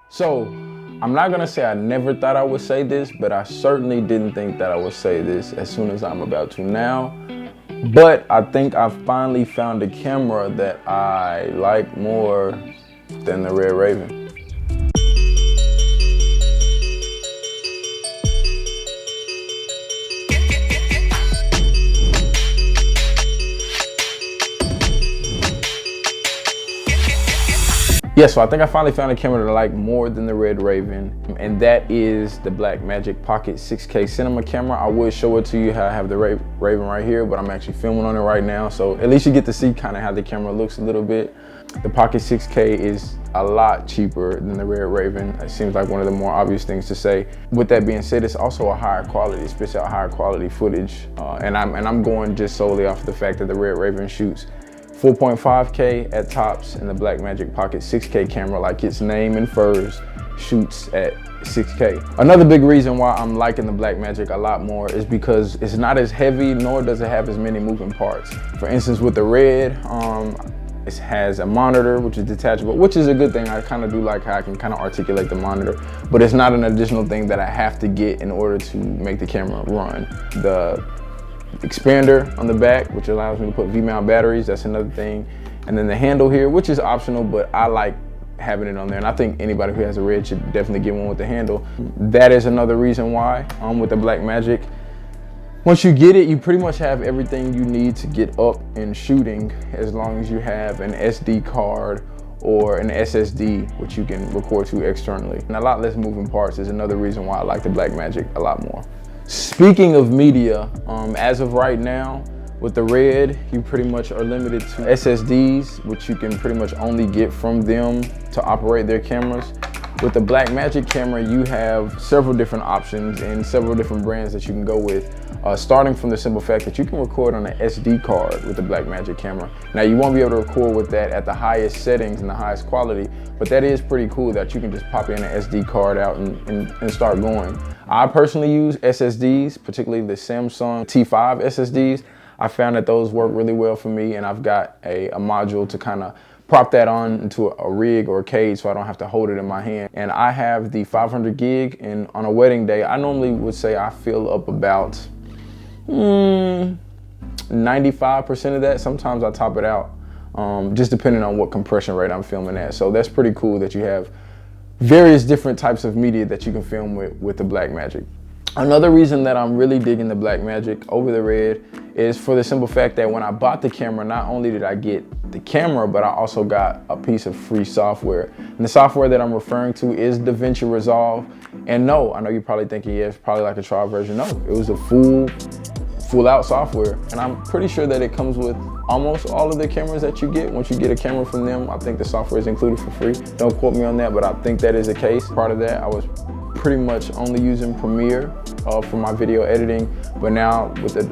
So, I'm not gonna say I never thought I would say this, but I certainly didn't think that I would say this as soon as I'm about to now. But I think I finally found a camera that I like more than the Red Raven. Yeah, so I think I finally found a camera that I like more than the Red Raven, and that is the Blackmagic Pocket 6K cinema camera. I would show it to you how I have the Raven right here, but I'm actually filming on it right now, so at least you get to see kind of how the camera looks a little bit. The Pocket 6K is a lot cheaper than the Red Raven. It seems like one of the more obvious things to say. With that being said, it's also a higher quality, it spits out higher quality footage, and I'm going just solely off of the fact that the Red Raven shoots 4.5K at tops, and the Blackmagic Pocket 6K camera, like its name infers, shoots at 6K. Another big reason why I'm liking the Blackmagic a lot more is because it's not as heavy, nor does it have as many moving parts. For instance, with the Red, it has a monitor, which is detachable, which is a good thing. I kind of do like how I can kind of articulate the monitor, but it's not an additional thing that I have to get in order to make the camera run. The expander on the back, which allows me to put V-mount batteries, that's another thing. And then the handle here, which is optional, but I like having it on there. And I think anybody who has a Red should definitely get one with the handle. That is another reason why with the Blackmagic, once you get it, you pretty much have everything you need to get up and shooting, as long as you have an SD card or an SSD, which you can record to externally. And a lot less moving parts is another reason why I like the Blackmagic a lot more. Speaking of media, as of right now, with the Red, you pretty much are limited to SSDs, which you can pretty much only get from them to operate their cameras. With the Blackmagic camera, you have several different options and several different brands that you can go with, starting from the simple fact that you can record on an SD card with the Blackmagic camera. Now, you won't be able to record with that at the highest settings and the highest quality, but that is pretty cool that you can just pop in an SD card out and start going. I personally use SSDs, particularly the Samsung T5 SSDs. I found that those work really well for me, and I've got a module to kind of prop that on into a rig or a cage so I don't have to hold it in my hand. And I have the 500 gig, and on a wedding day, I normally would say I fill up about 95% of that. Sometimes I top it out, just depending on what compression rate I'm filming at. So that's pretty cool that you have various different types of media that you can film with the Blackmagic. Another reason that I'm really digging the Blackmagic over the Red is for the simple fact that when I bought the camera, not only did I get the camera, but I also got a piece of free software. And the software that I'm referring to is DaVinci Resolve. And no, I know you're probably thinking, yeah, it's probably like a trial version. No, it was a full out software. And I'm pretty sure that it comes with almost all of the cameras that you get. Once you get a camera from them, I think the software is included for free. Don't quote me on that, but I think that is the case. Part of that, I was pretty much only using Premiere for my video editing, but now with the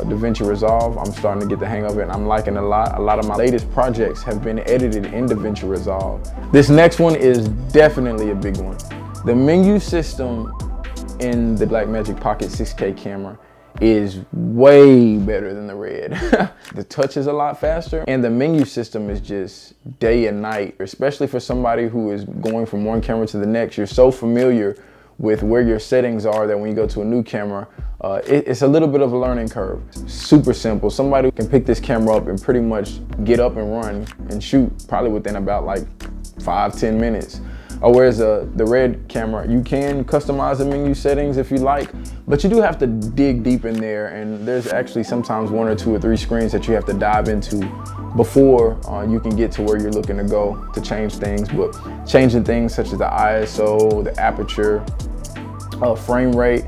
DaVinci Resolve, I'm starting to get the hang of it, and I'm liking it a lot. A lot of my latest projects have been edited in DaVinci Resolve. This next one is definitely a big one. The menu system in the Blackmagic Pocket 6K camera is way better than the Red. The touch is a lot faster, and the menu system is just day and night, especially for somebody who is going from one camera to the next. You're so familiar with where your settings are that when you go to a new camera, it's a little bit of a learning curve. Super simple. Somebody can pick this camera up and pretty much get up and run and shoot probably within about like 5-10 minutes. Whereas the Red camera, you can customize the menu settings if you like, but you do have to dig deep in there, and there's actually sometimes 1 or 2 or 3 screens that you have to dive into before you can get to where you're looking to go to change things. But changing things such as the ISO, the aperture, frame rate,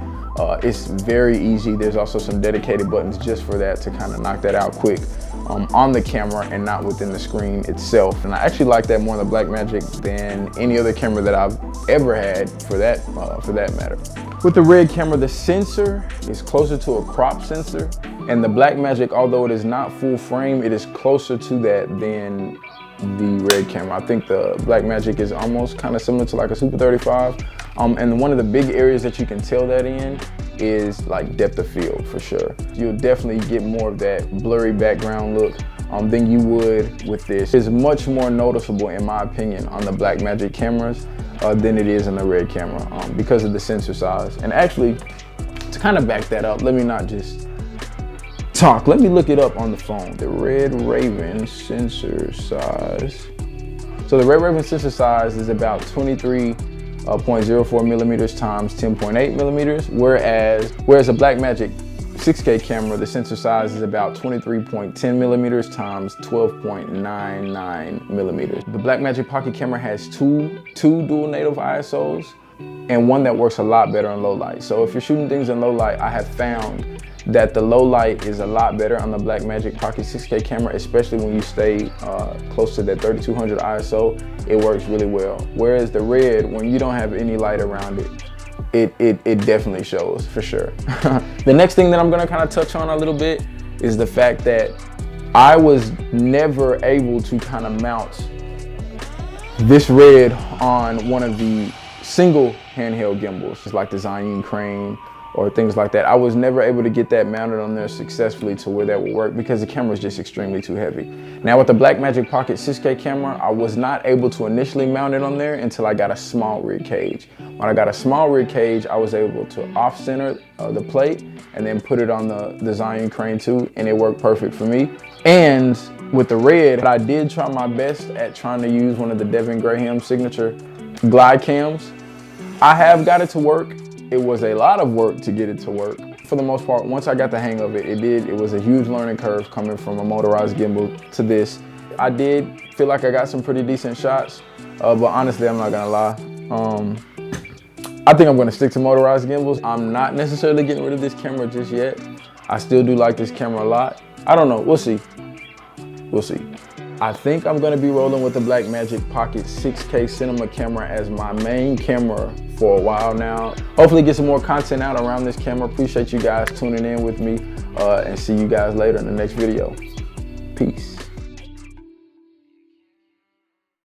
it's very easy. There's also some dedicated buttons just for that to kind of knock that out quick on the camera and not within the screen itself. And I actually like that more in the Blackmagic than any other camera that I've ever had for that matter. With the Red camera, the sensor is closer to a crop sensor, and the Blackmagic, although it is not full frame, it is closer to that than the Red camera. I think the Blackmagic is almost kind of similar to like a Super 35. And one of the big areas that you can tell that in is like depth of field for sure. You'll definitely get more of that blurry background look than you would with this. It's much more noticeable in my opinion on the Blackmagic cameras. than it is in the Red camera because of the sensor size. And actually, to kind of back that up, let me not just talk. Let me look it up on the phone. The Red Raven sensor size. So the Red Raven sensor size is about 23.04 millimeters times 10.8 millimeters, whereas a Blackmagic 6K camera, the sensor size is about 23.10 millimeters times 12.99 millimeters. The Blackmagic Pocket camera has two dual native ISOs and one that works a lot better in low light. So if you're shooting things in low light, I have found that the low light is a lot better on the Blackmagic Pocket 6K camera, especially when you stay close to that 3200 ISO, it works really well. Whereas the Red, when you don't have any light around it, it definitely shows for sure. The next thing that I'm gonna kind of touch on a little bit is the fact that I was never able to kind of mount this Red on one of the single handheld gimbals, just like the Zhiyun Crane or things like that. I was never able to get that mounted on there successfully to where that would work because the camera is just extremely too heavy. Now with the Blackmagic Pocket 6K camera, I was not able to initially mount it on there until I got a small rig cage. When I got a small rig cage, I was able to off-center the plate and then put it on the Zhiyun Crane 2, and it worked perfect for me. And with the Red, I did try my best at trying to use one of the Devin Graham signature glide cams. I have got it to work. It was a lot of work to get it to work. For the most part, once I got the hang of it, it was a huge learning curve coming from a motorized gimbal to this. I did feel like I got some pretty decent shots, but honestly, I'm not gonna lie. I think I'm gonna stick to motorized gimbals. I'm not necessarily getting rid of this camera just yet. I still do like this camera a lot. I don't know, we'll see. We'll see. I think I'm gonna be rolling with the Blackmagic Pocket 6K cinema camera as my main camera for a while now. Hopefully get some more content out around this camera. Appreciate you guys tuning in with me and see you guys later in the next video. Peace.